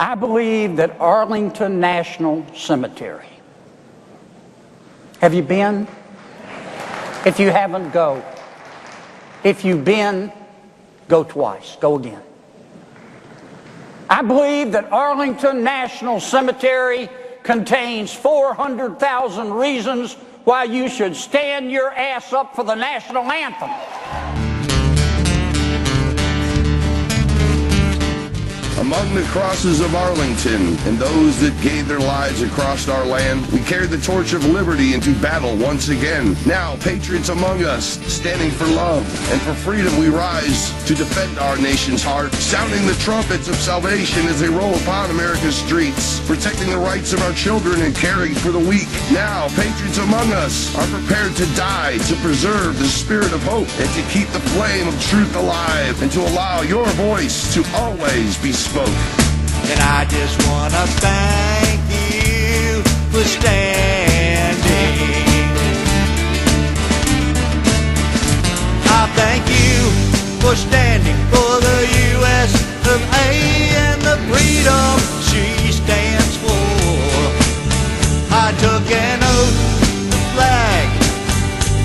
I believe that Arlington National Cemetery. Have you been? If you haven't, go. If you've been, go twice. Go again. I believe that Arlington National Cemetery contains 400,000 reasons why you should stand your ass up for the national anthem. Among the crosses of Arlington and those that gave their lives across our land, we carry the torch of liberty into battle once again. Now, patriots among us, standing for love and for freedom, we rise to defend our nation's heart, sounding the trumpets of salvation as they roll upon America's streets, protecting the rights of our children and caring for the weak. Now, patriots among us are prepared to die to preserve the spirit of hope and to keep the flame of truth alive and to allow your voice to always be spoken. And I just want to thank you for standing. I thank you for standing for the U.S. of A and the freedom she stands for. I took an oath, the flag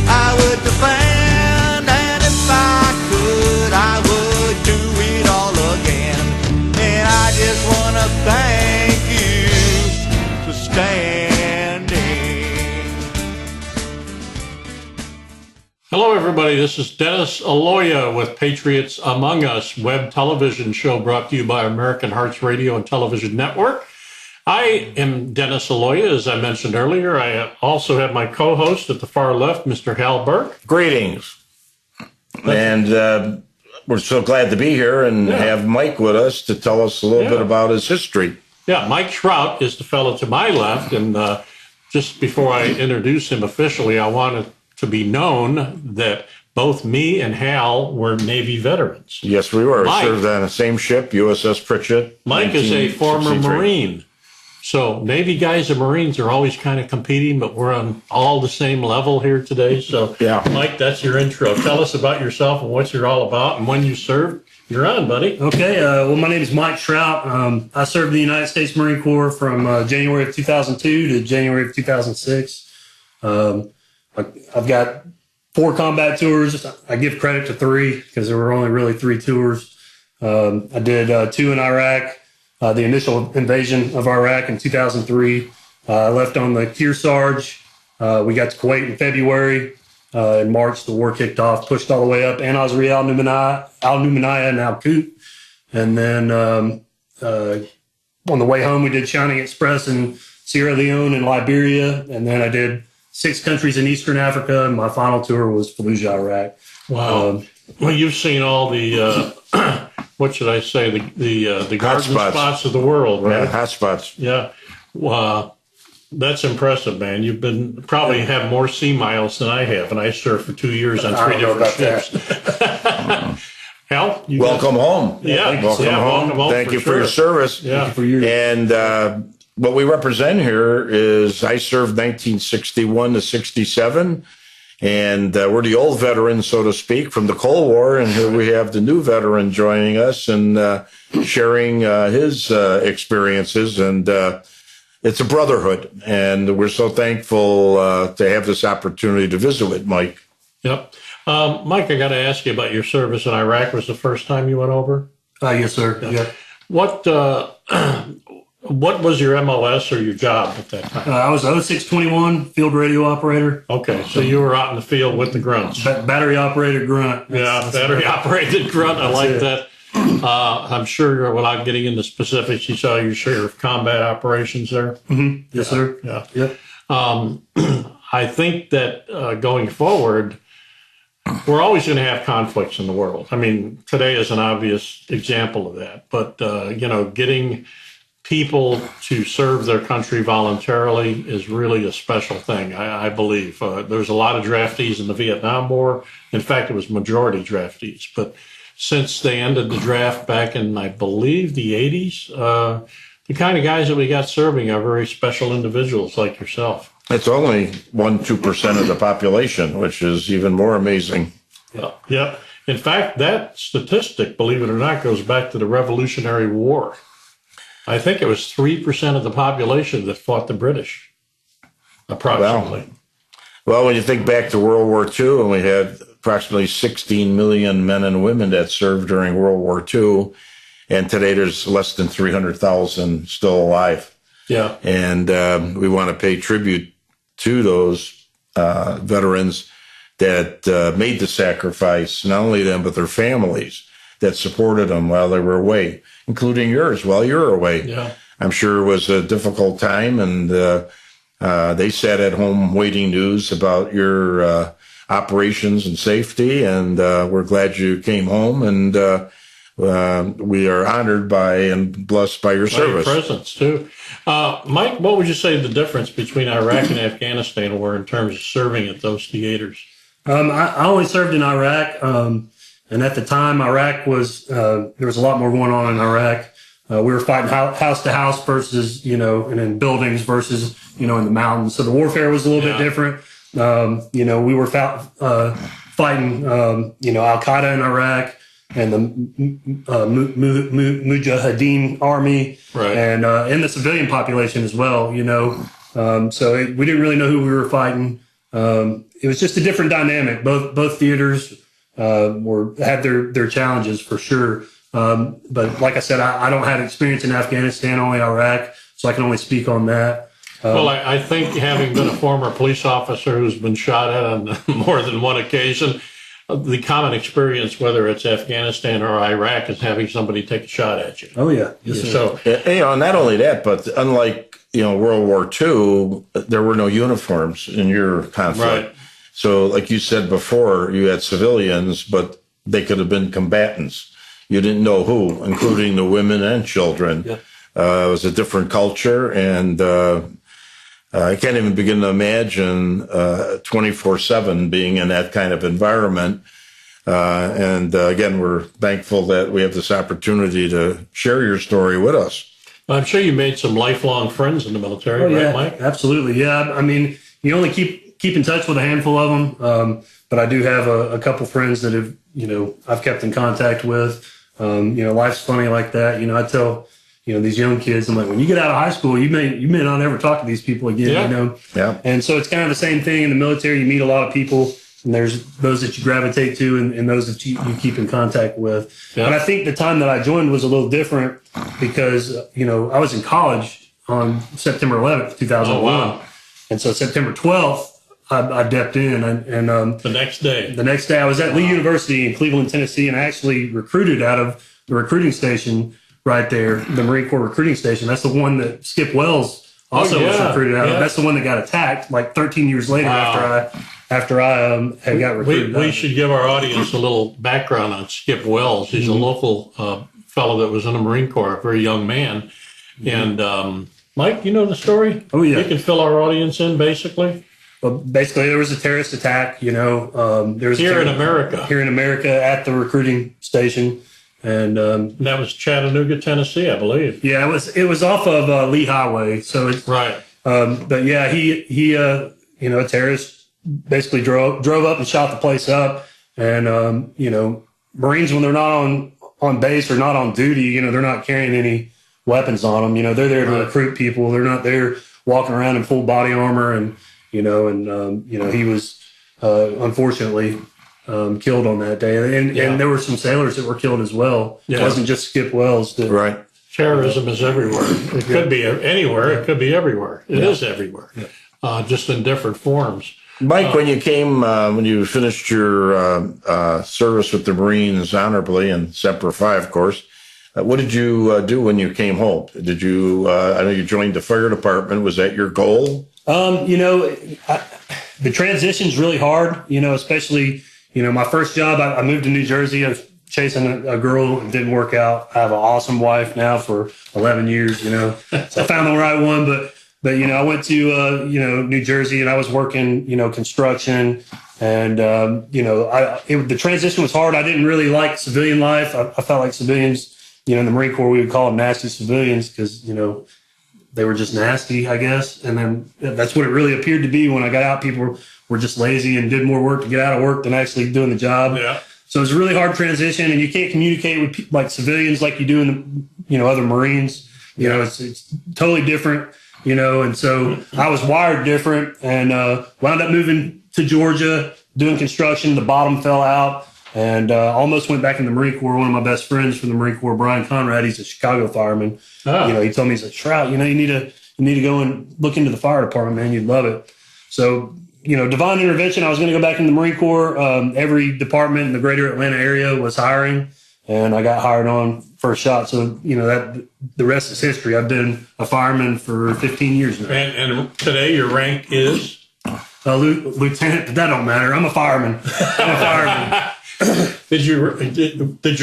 I would defend, and if I could, I would do it all again. I just want to thank you for standing. Hello, everybody. This is Dennis Aloia with Patriots Among Us, web television show brought to you by American Hearts Radio and Television Network. I am Dennis Aloia, as I mentioned earlier. I also have my co-host at the far left, Mr. Hal Burke. Greetings. And we're so glad to be here and have Mike with us to tell us a little bit about his history. Yeah, Mike Shrout is the fellow to my left. And just before I introduce him officially, I wanted to be known that both me and Hal were Navy veterans. Yes, we were. We served on the same ship, USS Patriots. Mike is a former Marine. So Navy guys and Marines are always kind of competing, but we're on all the same level here today. So, Mike, that's your intro. Tell us about yourself and what you're all about and when you served. You're on, buddy. Okay. Well, my name is Mike Shrout. I served in the United States Marine Corps from January of 2002 to January of 2006. I've got 4 combat tours. I give credit to 3 because there were only really 3 tours. I did 2 in Iraq. The initial invasion of Iraq in 2003. I left on the Kearsarge. We got to Kuwait in February. In March, the war kicked off, pushed all the way up Al-Numaniyah, and Al-Qut. And then on the way home, we did Shining Express in Sierra Leone and Liberia. And then I did 6 countries in Eastern Africa. And my final tour was Fallujah, Iraq. Wow. Well, you've seen all the... what should I say, the garden spots of the world, right? Yeah, hot spots. Yeah. That's impressive, man. You've been probably have more sea miles than I have, and I served for 2 years on 3 different ships. Hal, welcome home. Yeah, welcome home. Thank you for your service. Yeah. Thank you for your And what we represent here is I served 1961 to 67. And we're the old veterans, so to speak, from the Cold War. And here we have the new veteran joining us and sharing his experiences. And it's a brotherhood. And we're so thankful to have this opportunity to visit with Mike. Yep. Mike, I got to ask you about your service in Iraq. Was the first time you went over? Yes, sir. Yeah. What was your MLS or your job at that time? I was 0621 field radio operator. Okay, so you were out in the field with the grunts. Battery operated grunt. Battery operated grunt. I like that. I'm sure without getting into specifics, you saw your share of combat operations there. Mm-hmm. Yes, sir. Yeah. Yep. I think that going forward, we're always going to have conflicts in the world. I mean, today is an obvious example of that. But, getting people to serve their country voluntarily is really a special thing, I believe. There's a lot of draftees in the Vietnam War. In fact, it was majority draftees. But since they ended the draft back in, I believe, the 80s, the kind of guys that we got serving are very special individuals like yourself. It's only 1-2% of the population, which is even more amazing. Yeah. In fact, that statistic, believe it or not, goes back to the Revolutionary War. I think it was 3% of the population that fought the British, approximately. Well, when you think back to World War II, and we had approximately 16 million men and women that served during World War II, and today there's less than 300,000 still alive. Yeah. And we want to pay tribute to those veterans that made the sacrifice, not only them, but their families that supported them while they were away, including yours while you're away. Yeah. I'm sure it was a difficult time, and they sat at home waiting news about your operations and safety, and we're glad you came home, and we are honored by and blessed by your service. Your presence, too. Mike, what would you say the difference between Iraq and Afghanistan were in terms of serving at those theaters? I only served in Iraq, and at the time, Iraq was there was a lot more going on in Iraq. We were fighting house to house versus, and in buildings versus, in the mountains. So the warfare was a little bit different. We were fighting, Al Qaeda in Iraq and the Mujahideen army, right. And in the civilian population as well. We didn't really know who we were fighting. It was just a different dynamic. Both theaters had their challenges for sure. But like I said, I don't have experience in Afghanistan, only Iraq, so I can only speak on that. Well, I think having been a former police officer who's been shot at on more than one occasion, the common experience, whether it's Afghanistan or Iraq, is having somebody take a shot at you. Oh, yeah. Yes, so, not only that, but unlike, World War II, there were no uniforms in your conflict. Right. So like you said before, you had civilians, but they could have been combatants. You didn't know who, including the women and children. Yeah. It was a different culture, and I can't even begin to imagine 24/7 being in that kind of environment. Again, we're thankful that we have this opportunity to share your story with us. I'm sure you made some lifelong friends in the military, right, Mike? Absolutely. Yeah. I mean, you only keep in touch with a handful of them. But I do have a couple friends that have, I've kept in contact with. Life's funny like that. I tell, these young kids, I'm like, when you get out of high school, you may not ever talk to these people again, Yeah. And so it's kind of the same thing in the military. You meet a lot of people, and there's those that you gravitate to and those that you keep in contact with. Yeah. But I think the time that I joined was a little different because, I was in college on September 11th, 2001. Oh, wow. And so September 12th, I dipped in. And the next day I was at Lee University in Cleveland, Tennessee, and I actually recruited out of the recruiting station right there, the Marine Corps recruiting station. That's the one that Skip Wells also was recruited out of. That's the one that got attacked like 13 years later after I had got recruited. We should give our audience a little background on Skip Wells. He's a local fellow that was in the Marine Corps, a very young man. And Mike, you know the story? Oh, yeah. You can fill our audience in, basically. Well, basically, there was a terrorist attack, there was Here in America. Here in America at the recruiting station. And that was Chattanooga, Tennessee, I believe. Yeah, it was off of Lee Highway. So it's right. But yeah, he a terrorist basically drove up and shot the place up. And Marines, when they're not on base or not on duty, they're not carrying any weapons on them. They're there to recruit people. They're not there walking around in full body armor and he was unfortunately killed on that day, and there were some sailors that were killed as well. Yeah. It wasn't just Skip Wells. Right. Terrorism is everywhere. It could be anywhere. It could be everywhere. It is everywhere, just in different forms. Mike, when you came, when you finished your service with the Marines honorably in Semper Fi, of course, what did you do when you came home? Did you? I know you joined the fire department. Was that your goal? The transition's really hard, especially, my first job, I moved to New Jersey. I was chasing a girl. It didn't work out. I have an awesome wife now for 11 years, so I found the right one. But I went to, New Jersey, and I was working, construction. And, the transition was hard. I didn't really like civilian life. I felt like civilians, in the Marine Corps, we would call them nasty civilians because, they were just nasty, I guess. And then that's what it really appeared to be when I got out. People were just lazy and did more work to get out of work than actually doing the job. Yeah. So it was a really hard transition, and you can't communicate with like civilians like you do in the, other Marines. You know, it's totally different, you know, and so I was wired different and wound up moving to Georgia, doing construction. The bottom fell out and almost went back in the Marine Corps. One of my best friends from the Marine Corps, Brian Conrad, he's a Chicago fireman. Oh. You know, he told me, he's like, Shrout, you know, you need to go and look into the fire department, man. You'd love it. So, you know, divine intervention. I was going to go back in the Marine Corps. Every department in the greater Atlanta area was hiring, and I got hired on first shot. So, you know, that the rest is history. I've been a fireman for 15 years now. And today your rank is? Lieutenant, but that don't matter. I'm a fireman. Did your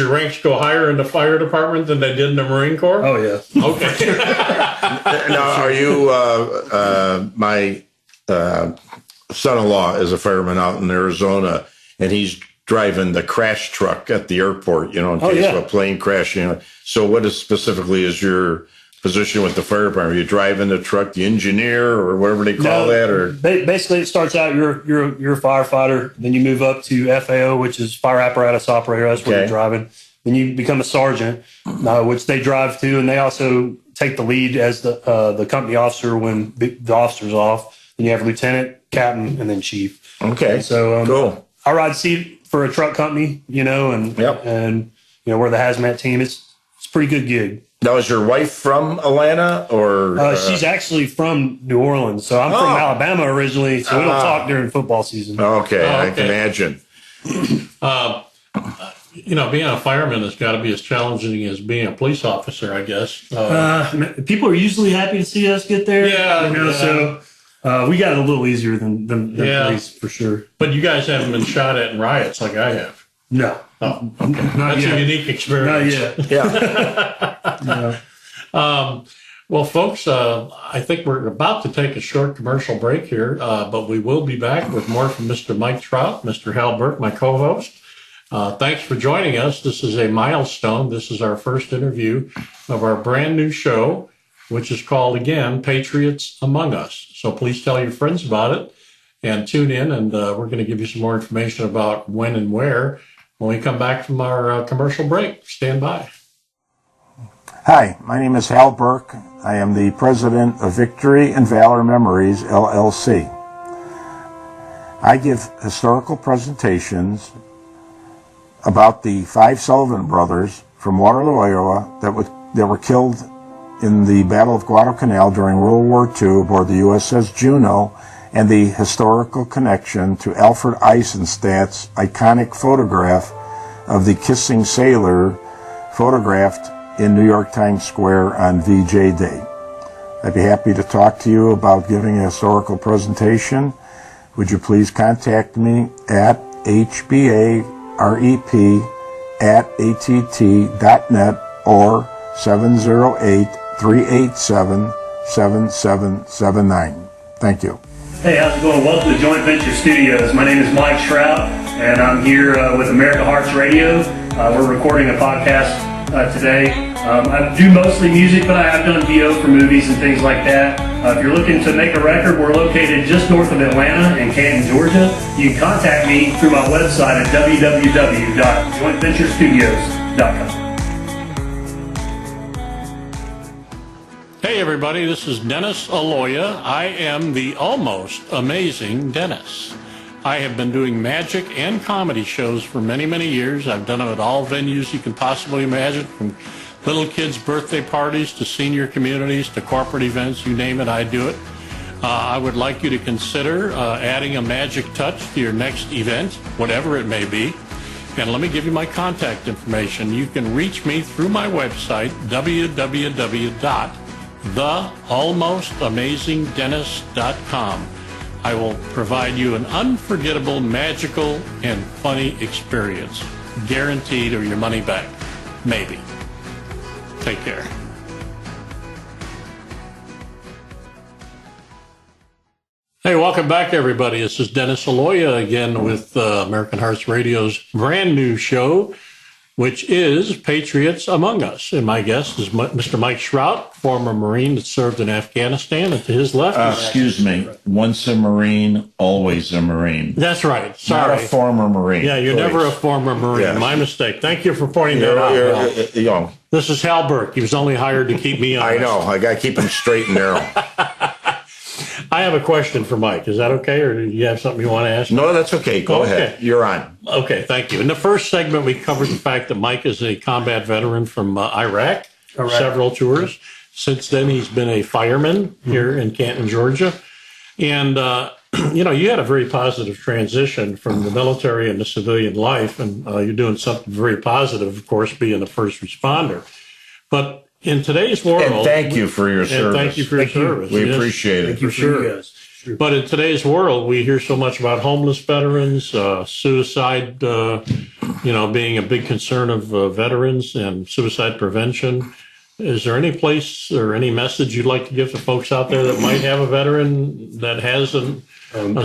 ranks go higher in the fire department than they did in the Marine Corps? Oh, yeah. Okay. Now, are you my son-in-law is a fireman out in Arizona, and he's driving the crash truck at the airport, you know, in case of a plane crash. You know. So what is your position with the fire department? Are you driving the truck, the engineer, or whatever they call that? Or basically, it starts out you're a firefighter, then you move up to FAO, which is fire apparatus operator. That's what you're driving. Then you become a sergeant, which they drive to, and they also take the lead as the company officer when the officer's off. Then you have lieutenant, captain, and then chief. Okay, and so cool. I ride seat for a truck company, you know, and you know, we're the hazmat team. It's a pretty good gig. Now, is your wife from Atlanta, or she's actually from New Orleans? So I'm from Alabama originally, so we don't talk during football season. Okay, I can imagine. You know, being a fireman has got to be as challenging as being a police officer, I guess. People are usually happy to see us get there. Yeah, you know, so we got it a little easier than police for sure. But you guys haven't been shot at in riots like I have. No. Oh, okay. That's yet. a unique experience. Not yet. Yeah. Well, folks, I think we're about to take a short commercial break here, but we will be back with more from Mr. Mike Shrout, Mr. Hal Burke, my co-host. Thanks for joining us. This is a milestone. This is our first interview of our brand new show, which is called, again, Patriots Among Us. So please tell your friends about it and tune in, and we're going to give you some more information about when and where when we come back from our commercial break. Stand by. Hi, my name is Hal Burke. I am the president of Victory and Valor Memories, LLC. I give historical presentations about the 5 Sullivan brothers from Waterloo, Iowa, that were killed in the Battle of Guadalcanal during World War II aboard the USS Juno, and the historical connection to Alfred Eisenstadt's iconic photograph of the kissing sailor photographed in New York Times Square on VJ Day. I'd be happy to talk to you about giving a historical presentation. Would you please contact me at hbarep@att.net or 708-387-7779. Thank you. Hey, how's it going? Welcome to Joint Venture Studios. My name is Mike Shrout, and I'm here with America Hearts Radio. We're recording a podcast today. I do mostly music, but I have done VO for movies and things like that. If you're looking to make a record, we're located just north of Atlanta in Canton, Georgia. You can contact me through my website at www.jointventurestudios.com. Hey, everybody, this is Dennis Aloia. I am the almost amazing Dennis. I have been doing magic and comedy shows for many, many years. I've done them at all venues you can possibly imagine, from little kids' birthday parties to senior communities to corporate events, you name it, I do it. I would like you to consider adding a magic touch to your next event, whatever it may be. And let me give you my contact information. You can reach me through my website, www.thealmostamazingdennis.com. I will provide you an unforgettable, magical, and funny experience. Guaranteed, or your money back. Maybe. Take care. Hey, welcome back, everybody. This is Dennis Aloia again with American Hearts Radio's brand new show, which is Patriots Among Us. And my guest is Mr. Mike Shrout, former Marine that served in Afghanistan. And to his left, Excuse me. Once a Marine, always a Marine. That's right. Sorry. Not a former Marine. Yeah, you're never a former Marine. Yes. My mistake. Thank you for pointing that out. You know, This is Hal Burke. He was only hired to keep me honest. I know. I got to keep him straight and narrow. I have a question for Mike. Is that okay, or do you have something you want to ask? No, that's okay. Go ahead. You're on. Okay, thank you. In the first segment, we covered the fact that Mike is a combat veteran from Iraq, several tours. Since then, he's been a fireman here in Canton, Georgia. And, you had a very positive transition from the military into civilian life, and you're doing something very positive, of course, being a first responder. But in today's world... And thank you for your service. Thank you for your service. We appreciate it. Thank you for you guys. Sure. But in today's world, we hear so much about homeless veterans, suicide, being a big concern of veterans and suicide prevention. Is there any place or any message you'd like to give to folks out there that might have a veteran that has a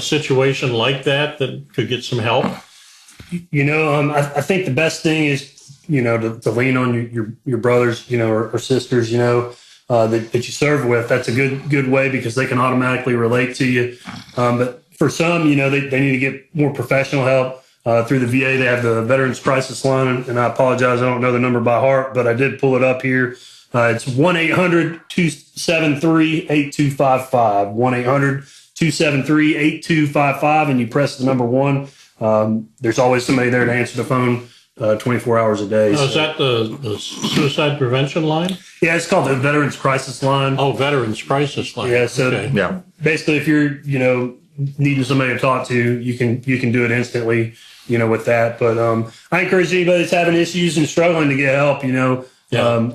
situation like that could get some help? I think the best thing is, to lean on your brothers, or sisters, that you serve with. That's a good way because they can automatically relate to you. But for some, they need to get more professional help through the VA. They have the Veterans Crisis Line, and I apologize, I don't know the number by heart, but I did pull it up here. It's 1-800-273-8255. 1-800-273-8255, and you press the number 1. There's always somebody there to answer the phone 24 hours a day. Is that the suicide prevention line? Yeah, it's called the Veterans Crisis Line. Oh, Veterans Crisis Line. Yeah, so Yeah. basically if you're, needing somebody to talk to, you can do it instantly, with that. But I encourage anybody that's having issues and struggling to get help, Yeah.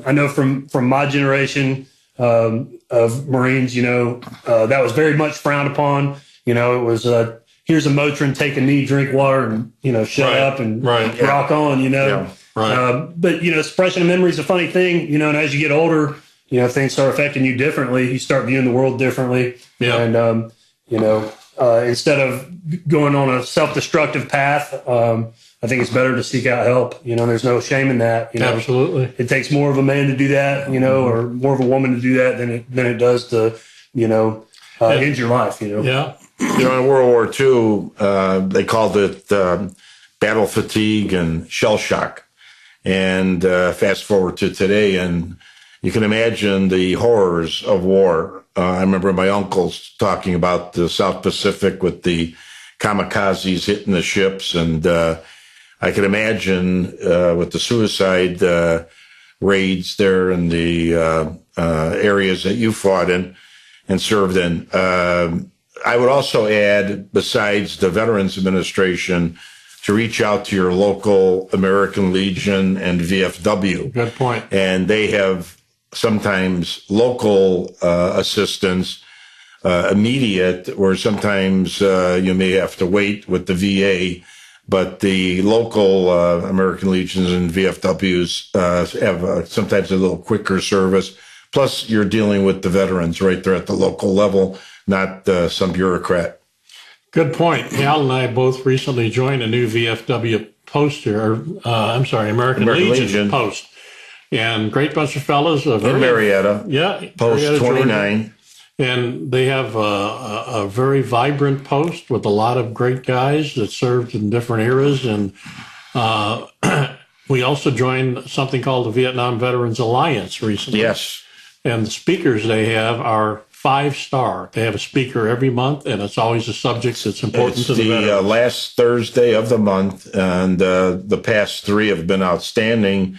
I know from my generation of Marines, that was very much frowned upon. It was here's a Motrin, take a knee, drink water, and shut up and rock on. Yeah. Right. But suppression of memory is a funny thing. And as you get older, things start affecting you differently. You start viewing the world differently. Yeah. And instead of going on a self-destructive path, I think it's better to seek out help. There's no shame in that. Absolutely. It takes more of a man to do that, or more of a woman to do that than it does to, end your life. Yeah. In World War II, they called it battle fatigue and shell shock. And fast forward to today, and you can imagine the horrors of war. I remember my uncles talking about the South Pacific with the kamikazes hitting the ships, and I can imagine with the suicide raids there in the areas that you fought in and served in. I would also add, besides the Veterans Administration, to reach out to your local American Legion and VFW. Good point. And they have sometimes local assistance, immediate, or sometimes you may have to wait with the VA. But the local American Legions and VFWs have sometimes a little quicker service. Plus, you're dealing with the veterans right there at the local level, not some bureaucrat. Good point. Hal and I both recently joined a new VFW post here, American Legion post. And great bunch of fellows. In Marietta. Yeah. Post Marietta, 29. Georgia. And they have a very vibrant post with a lot of great guys that served in different eras. And we also joined something called the Vietnam Veterans Alliance recently. Yes. And the speakers they have are 5-star. They have a speaker every month, and it's always a subject that's important to the veterans. It's the last Thursday of the month, and the past 3 have been outstanding.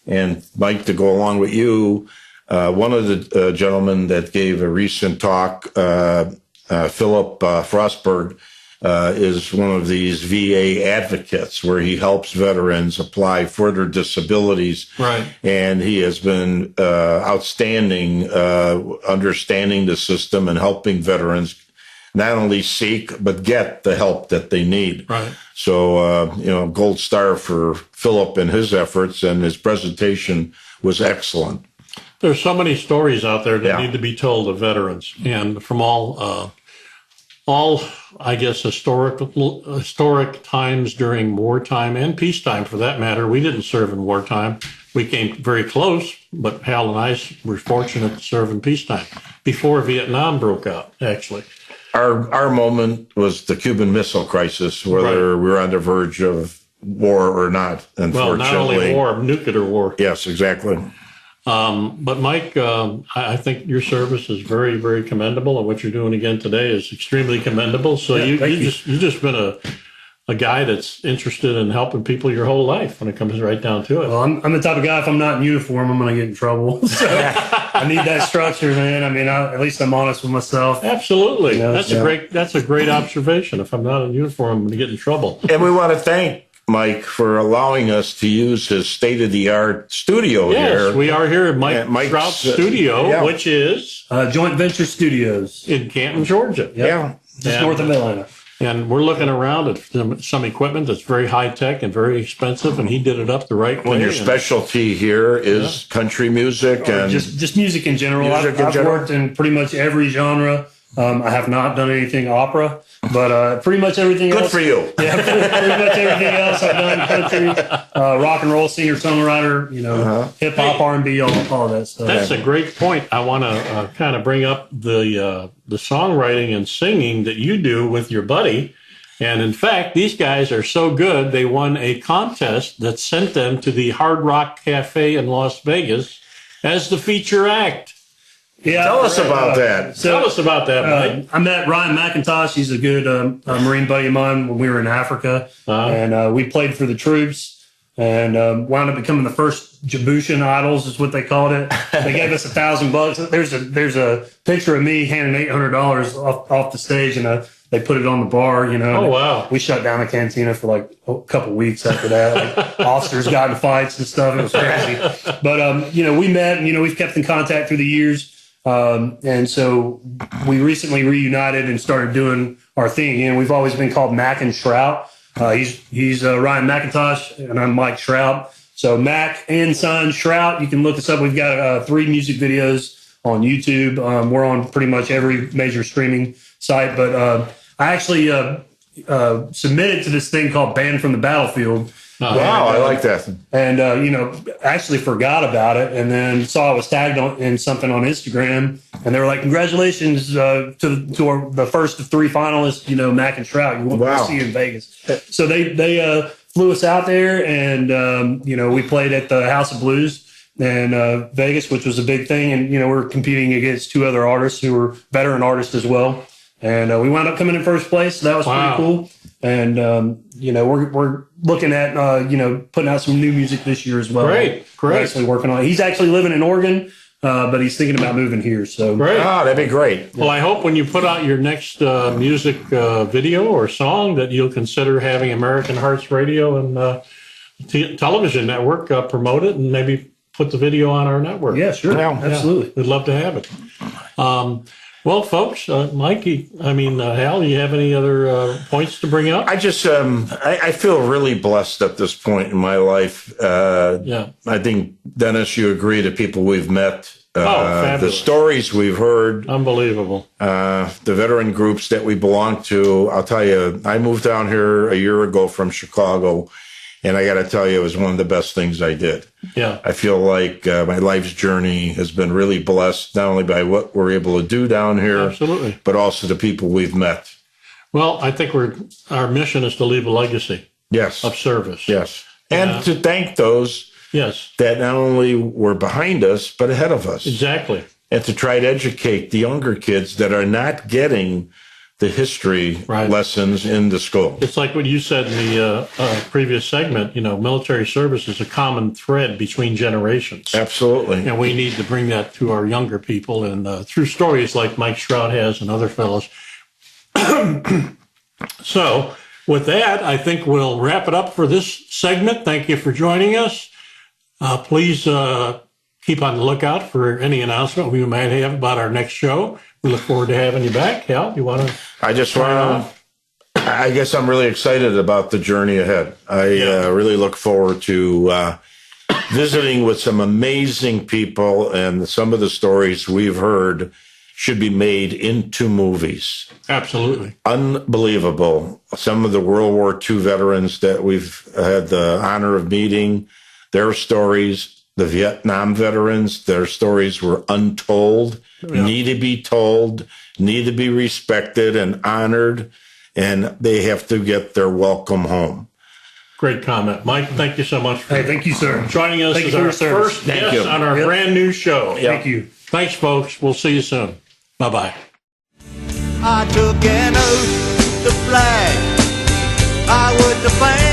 And Mike, to go along with you, one of the gentlemen that gave a recent talk, Philip Frostberg, is one of these VA advocates where he helps veterans apply for their disabilities. Right. And he has been outstanding, understanding the system and helping veterans not only seek, but get the help that they need. Right. So, gold star for Philip and his efforts, and his presentation was excellent. There's so many stories out there that need to be told of veterans, and from all all, I guess, historic times during wartime and peacetime, for that matter. We didn't serve in wartime. We came very close, but Hal and I were fortunate to serve in peacetime before Vietnam broke out, actually. Our moment was the Cuban Missile Crisis, whether we were on the verge of war or not, unfortunately. Well, not only war, nuclear war. Yes, exactly. But Mike, I think your service is very, very commendable, and what you're doing again today is extremely commendable. So you've just been a guy that's interested in helping people your whole life when it comes right down to it. Well, I'm the type of guy, if I'm not in uniform, I'm going to get in trouble. So I need that structure, man. I mean, at least I'm honest with myself. Absolutely. You know, that's a great observation. If I'm not in uniform, I'm going to get in trouble. And we want to thank Mike for allowing us to use his state-of-the-art studio here. Yes, we are here at Mike Shrout's studio, which is Joint Venture Studios in Canton, Georgia. Yeah, just north of Atlanta. And we're looking around at some equipment that's very high-tech and very expensive, and he did it up the right way. When your specialty here is country music and just music in general. I've worked in pretty much every genre. I have not done anything opera, but pretty much everything else. Good for you. Yeah, pretty much everything else I've done. Country, rock and roll, singer-songwriter, hip-hop, R&B, all of that stuff. That's a great point. I want to kind of bring up the songwriting and singing that you do with your buddy. And in fact, these guys are so good, they won a contest that sent them to the Hard Rock Cafe in Las Vegas as the feature act. Yeah, Tell us about that. Tell us about that, Mike. I met Ryan McIntosh. He's a good Marine buddy of mine when we were in Africa. And we played for the troops and wound up becoming the first Djiboutian Idols is what they called it. They gave us $1,000. There's a picture of me handing $800 off the stage, and they put it on the bar, Oh, wow. We shut down a cantina for like a couple of weeks after that. Like, officers got in fights and stuff. It was crazy. But, we met and, we've kept in contact through the years. And so we recently reunited and started doing our thing again. We've always been called Mac and Shrout. He's Ryan McIntosh, and I'm Mike Shrout. So Mac and Son Shrout, you can look us up. We've got 3 music videos on YouTube. We're on pretty much every major streaming site. But I actually submitted to this thing called Banned from the Battlefield. Wow, I like that. And, actually forgot about it and then saw I was tagged in something on Instagram. And they were like, congratulations to the first of 3 finalists, Mac and Shrout. We'll see you in Vegas. So they flew us out there and, we played at the House of Blues in Vegas, which was a big thing. And, we're competing against 2 other artists who were veteran artists as well. And we wound up coming in first place. So that was pretty cool. And, we're looking at, putting out some new music this year as well. Great. We're actually working on it. He's actually living in Oregon, but he's thinking about moving here. So great. Oh, that'd be great. Well, I hope when you put out your next music video or song that you'll consider having American Hearts Radio and television network promote it and maybe put the video on our network. Yeah, sure. Yeah, absolutely. We'd love to have it. Well, folks, Mike, Hal, you have any other points to bring up? I just, I feel really blessed at this point in my life. I think, Dennis, you agree, the people we've met, the stories we've heard. Unbelievable. The veteran groups that we belong to. I'll tell you, I moved down here a year ago from Chicago, and I got to tell you, it was one of the best things I did. Yeah. I feel like my life's journey has been really blessed, not only by what we're able to do down here, absolutely, but also the people we've met. Well, I think our mission is to leave a legacy. Yes. Of service. Yes. And to thank those that not only were behind us, but ahead of us. Exactly. And to try to educate the younger kids that are not getting the history lessons in the school. It's like what you said in the previous segment, military service is a common thread between generations. Absolutely. And we need to bring that to our younger people and through stories like Mike Shrout has and other fellows. So with that, I think we'll wrap it up for this segment. Thank you for joining us. Please keep on the lookout for any announcement we might have about our next show. We look forward to having you back. Hal, you want to? I guess I'm really excited about the journey ahead. I really look forward to visiting with some amazing people and some of the stories we've heard should be made into movies. Absolutely. Unbelievable. Some of the World War II veterans that we've had the honor of meeting, their stories, the Vietnam veterans, their stories were untold, need to be told, need to be respected and honored, and they have to get their welcome home. Great comment. Mike, thank you so much for Thank you, sir. joining us Thank as you for our your service. first Thank guest you. on our brand new show. Thank you. Thanks, folks. We'll see you soon. Bye-bye. I took an oath to flag. I would defend